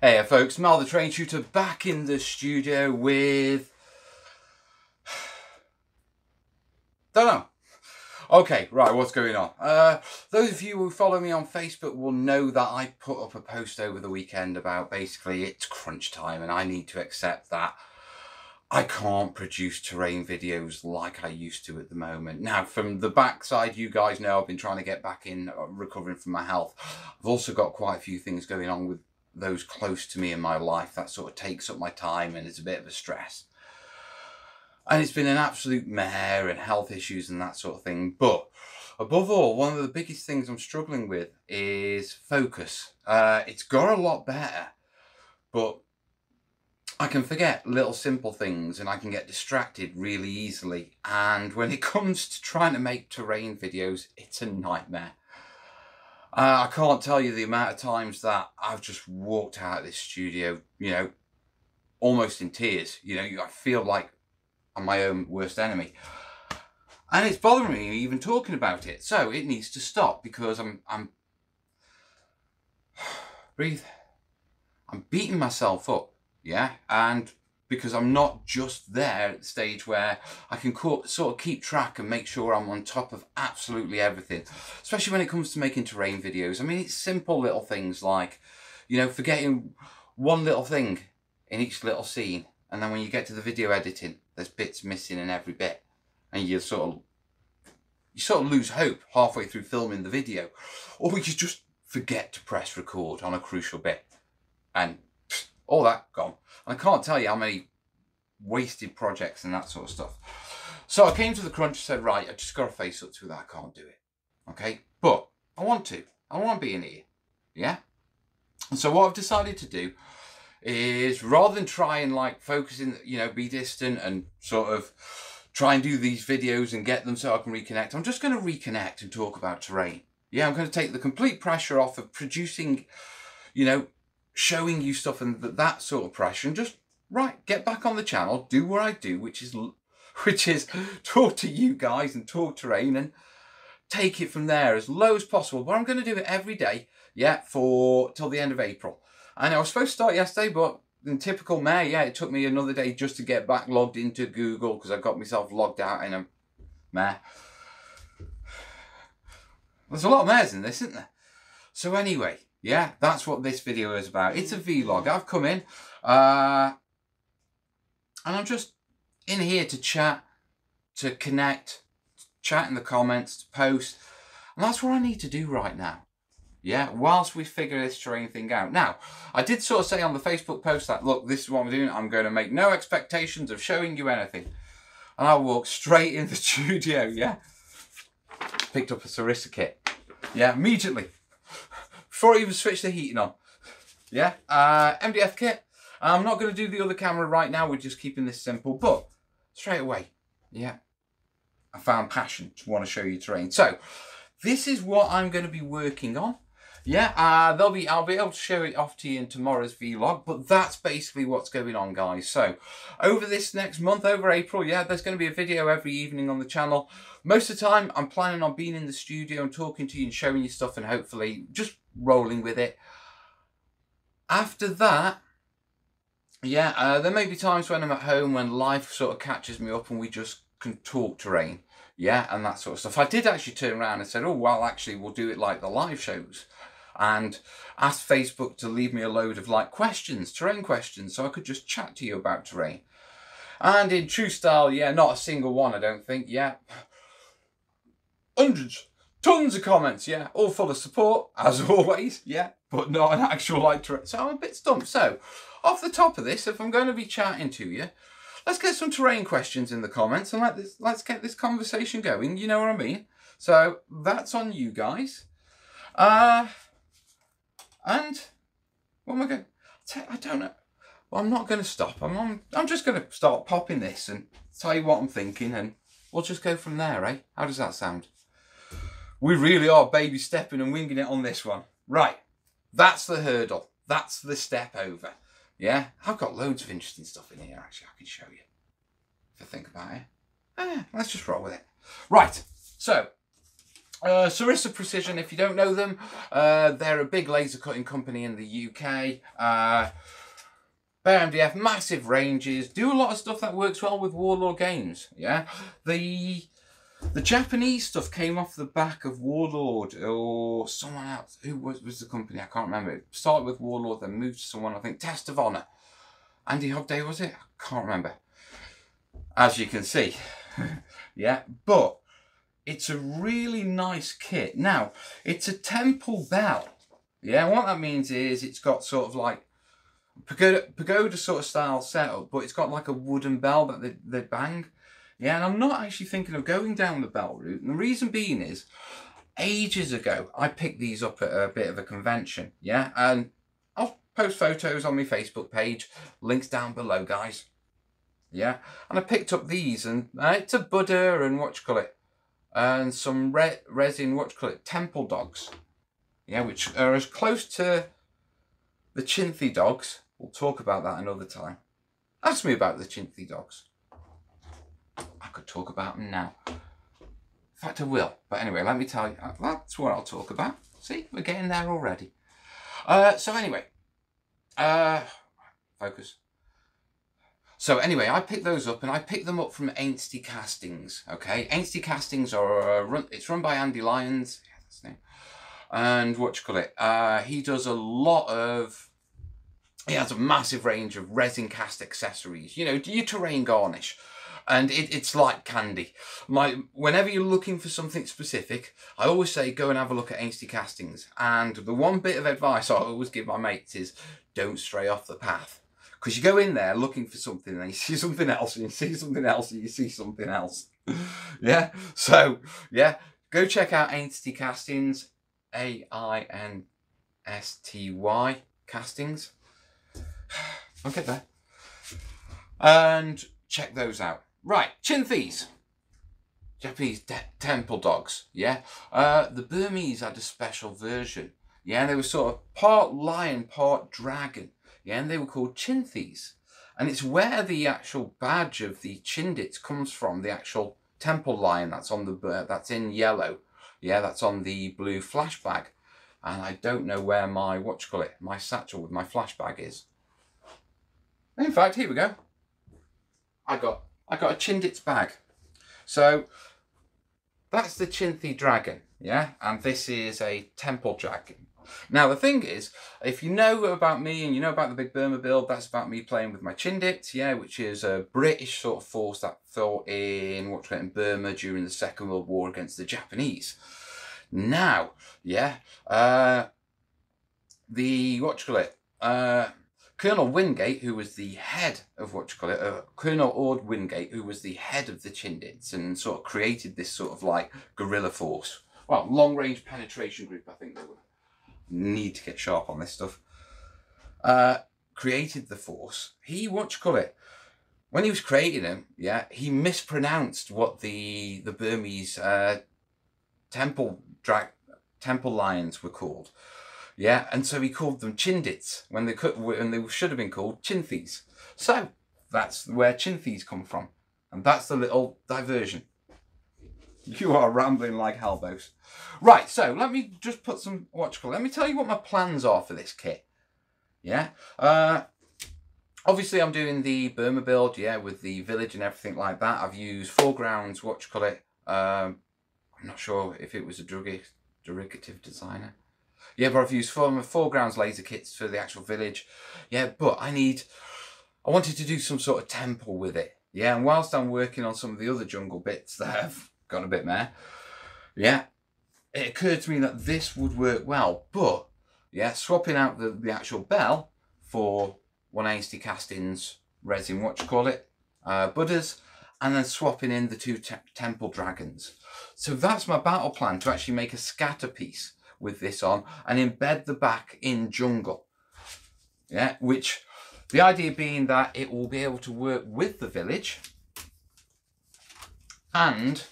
Hey folks, Mal the Train Shooter back in the studio with... Don't know. Okay, right, what's going on? Those of you who follow me on Facebook will know that I put up a post over the weekend about basically it's crunch time and I need to accept that I can't produce terrain videos like I used to at the moment. Now, from the backside, you guys know I've been trying to get back in, recovering from my health. I've also got quite a few things going on with those close to me in my life that sort of takes up my time and it's a bit of a stress. And it's been an absolute mare and health issues and that sort of thing. But above all, one of the biggest things I'm struggling with is focus. It's got a lot better, but I can forget little simple things and I can get distracted really easily. And when it comes to trying to make terrain videos, it's a nightmare. I can't tell you the amount of times that I've just walked out of this studio, you know, almost in tears. You know, I feel like I'm my own worst enemy. And it's bothering me even talking about it. So it needs to stop because I'm breathe. I'm beating myself up, yeah? And because I'm not just there at the stage where I can sort of keep track and make sure I'm on top of absolutely everything, especially when it comes to making terrain videos. I mean, it's simple little things like, you know, forgetting one little thing in each little scene. And then when you get to the video editing, there's bits missing in every bit. And you sort of lose hope halfway through filming the video. Or you just forget to press record on a crucial bit. And all that gone. And I can't tell you how many wasted projects and that sort of stuff. So I came to the crunch and said, right, I just got to face up to that. I can't do it. Okay? But I want to. I want to be in here. Yeah? And so what I've decided to do is, rather than try and like focus in, you know, be distant and sort of try and do these videos and get them so I can reconnect, I'm just going to reconnect and talk about terrain. Yeah, I'm going to take the complete pressure off of producing, you know, showing you stuff and that sort of pressure, and just, right, get back on the channel, do what I do, which is talk to you guys and talk terrain and take it from there as low as possible. But I'm going to do it every day, yeah, till the end of April. And I was supposed to start yesterday, but in typical May, yeah, it took me another day just to get back logged into Google because I got myself logged out in a mare. There's a lot of mares in this, isn't there? So anyway, yeah, that's what this video is about. It's a vlog. I've come in and I'm just in here to chat, to connect, to chat in the comments, to post. And that's what I need to do right now. Yeah, whilst we figure this terrain thing out. Now, I did sort of say on the Facebook post that, look, this is what I'm doing. I'm going to make no expectations of showing you anything. And I walked straight in the studio, yeah. Picked up a Sarissa kit. Yeah, immediately. Before I even switched the heating on. Yeah, MDF kit. I'm not going to do the other camera right now. We're just keeping this simple. But straight away, yeah, I found passion to want to show you terrain. So this is what I'm going to be working on. Yeah, I'll be able to show it off to you in tomorrow's vlog, but that's basically what's going on, guys. So over this next month, over April, yeah, there's going to be a video every evening on the channel. Most of the time, I'm planning on being in the studio and talking to you and showing you stuff and hopefully just rolling with it. After that, yeah, there may be times when I'm at home when life sort of catches me up and we just can talk terrain, yeah, and that sort of stuff. I did actually turn around and said, oh, well, actually, we'll do it like the live shows. And asked Facebook to leave me a load of like questions, terrain questions, so I could just chat to you about terrain. And in true style, yeah, not a single one, I don't think, yeah. Hundreds, tons of comments, yeah, all full of support, as always, yeah, but not an actual like terrain. So I'm a bit stumped. So off the top of this, if I'm going to be chatting to you, let's get some terrain questions in the comments and let's get this conversation going, you know what I mean? So that's on you guys. And what am I going to... I don't know. Well, I'm not going to stop. I'm just going to start popping this and tell you what I'm thinking and we'll just go from there, eh? How does that sound? We really are baby stepping and winging it on this one. Right. That's the hurdle. That's the step over. Yeah? I've got loads of interesting stuff in here, actually, I can show you. If I think about it. Let's just roll with it. Right. So, Sarissa Precision, if you don't know them, they're a big laser cutting company in the UK. Bare MDF, massive ranges, do a lot of stuff that works well with Warlord games. Yeah, the Japanese stuff came off the back of Warlord or someone else. Who was the company? I can't remember. It started with Warlord, then moved to someone, I think Test of Honor. Andy Hobday, was it? I can't remember. As you can see. Yeah, but it's a really nice kit. Now, it's a temple bell. Yeah, what that means is it's got sort of like pagoda sort of style setup, but it's got like a wooden bell that they bang. Yeah, and I'm not actually thinking of going down the bell route. And the reason being is, ages ago, I picked these up at a bit of a convention. Yeah, and I'll post photos on my Facebook page. Links down below, guys. Yeah, and I picked up these, and it's a Buddha and and some resin, temple dogs. Yeah, which are as close to the Chinthy dogs. We'll talk about that another time. Ask me about the Chinthy dogs. I could talk about them now. In fact, I will. But anyway, let me tell you. That's what I'll talk about. See, we're getting there already. So anyway. Focus. So anyway, I picked those up, and I picked them up from Ainsty Castings. Okay, Ainsty Castings are it's run by Andy Lyons. Yeah, that's his name. And he does a lot of. He has a massive range of resin cast accessories. You know, your terrain garnish, and it's like candy. Whenever you're looking for something specific, I always say go and have a look at Ainsty Castings. And the one bit of advice I always give my mates is don't stray off the path. Because you go in there looking for something and you see something else and you see something else and you see something else. Yeah. So, yeah. Go check out Ainsty Castings. AINSTY Castings. I'll get there. And check those out. Right. Chinthys. Japanese temple dogs. Yeah. The Burmese had a special version. Yeah. They were sort of part lion, part dragon. Yeah, and they were called Chinthys. And it's where the actual badge of the Chindits comes from, the actual temple lion that's on that's in yellow. Yeah, that's on the blue flash bag. And I don't know where my my satchel with my flash bag is. In fact, here we go. I got a Chindits bag. So that's the Chinthy dragon, yeah? And this is a temple dragon. Now, the thing is, if you know about me and you know about the Big Burma build, that's about me playing with my Chindits, yeah, which is a British sort of force that fought in Burma during the Second World War against the Japanese. Now, yeah, Colonel Wingate, who was the head of Colonel Ord Wingate, who was the head of the Chindits and sort of created this sort of like guerrilla force. Well, long-range penetration group, I think they were. Need to get sharp on this stuff. Created the force. He when he was creating them, yeah, he mispronounced what the Burmese temple lions were called. Yeah, and so he called them Chindits when they should have been called Chinthys. So that's where Chinthys come from, and that's the little diversion. You are rambling like Halbos. Right, so let me just put some, let me tell you what my plans are for this kit. Yeah. Obviously I'm doing the Burma build, yeah, with the village and everything like that. I've used foregrounds, I'm not sure if it was a derivative designer. Yeah, but I've used foregrounds laser kits for the actual village. Yeah, but I wanted to do some sort of temple with it. Yeah, and whilst I'm working on some of the other jungle bits that have gone a bit meh, yeah, it occurred to me that this would work well. But yeah, swapping out the actual bell for one Ainsty Castings resin, Buddhas, and then swapping in the two temple dragons. So that's my battle plan, to actually make a scatter piece with this on and embed the back in jungle. Yeah, which the idea being that it will be able to work with the village and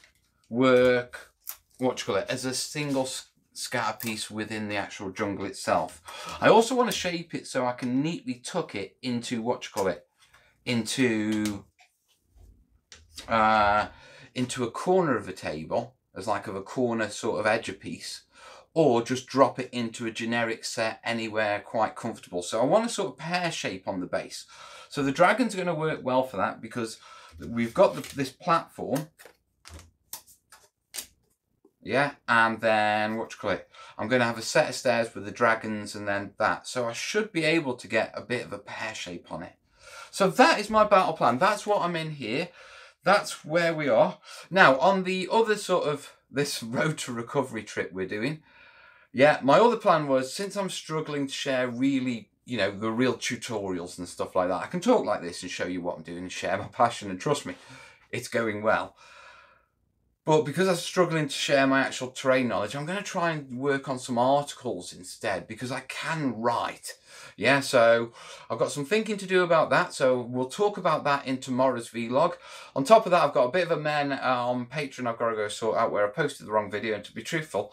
work, as a single scatter piece within the actual jungle itself. I also want to shape it so I can neatly tuck it into, into a corner of a table, as like of a corner sort of edger piece, or just drop it into a generic set anywhere quite comfortable. So I want a sort of pear shape on the base. So the dragons are going to work well for that, because we've got this platform. Yeah, and then, what you call it, I'm going to have a set of stairs with the dragons and then that. So I should be able to get a bit of a pear shape on it. So that is my battle plan. That's what I'm in here. That's where we are. Now, on the other sort of, this road to recovery trip we're doing, yeah, my other plan was, since I'm struggling to share really, you know, the real tutorials and stuff like that, I can talk like this and show you what I'm doing and share my passion, and trust me, it's going well. But because I'm struggling to share my actual terrain knowledge, I'm going to try and work on some articles instead, because I can write. Yeah, so I've got some thinking to do about that. So we'll talk about that in tomorrow's vlog. On top of that, I've got a bit of a men on Patreon I've got to go sort out, where I posted the wrong video. And to be truthful,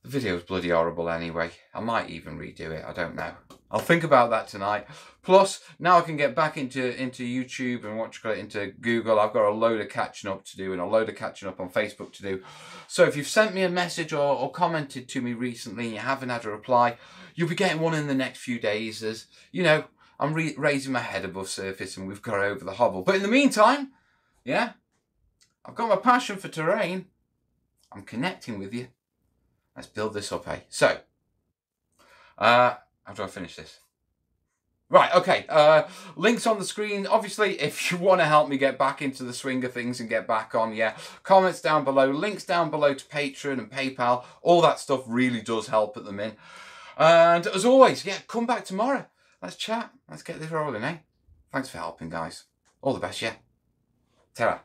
the video is bloody horrible anyway. I might even redo it. I don't know. I'll think about that tonight. Plus, now I can get back into YouTube and into Google. I've got a load of catching up to do, and a load of catching up on Facebook to do. So if you've sent me a message or commented to me recently and you haven't had a reply, you'll be getting one in the next few days, as, you know, I'm raising my head above surface and we've got over the hobble. But in the meantime, yeah, I've got my passion for terrain. I'm connecting with you. Let's build this up, eh? So, how do I finish this? Right, okay, links on the screen. Obviously, if you want to help me get back into the swing of things and get back on, yeah, comments down below, links down below to Patreon and PayPal. All that stuff really does help at the min. And as always, yeah, come back tomorrow. Let's chat. Let's get this rolling, eh? Thanks for helping, guys. All the best, yeah. Ta-ra.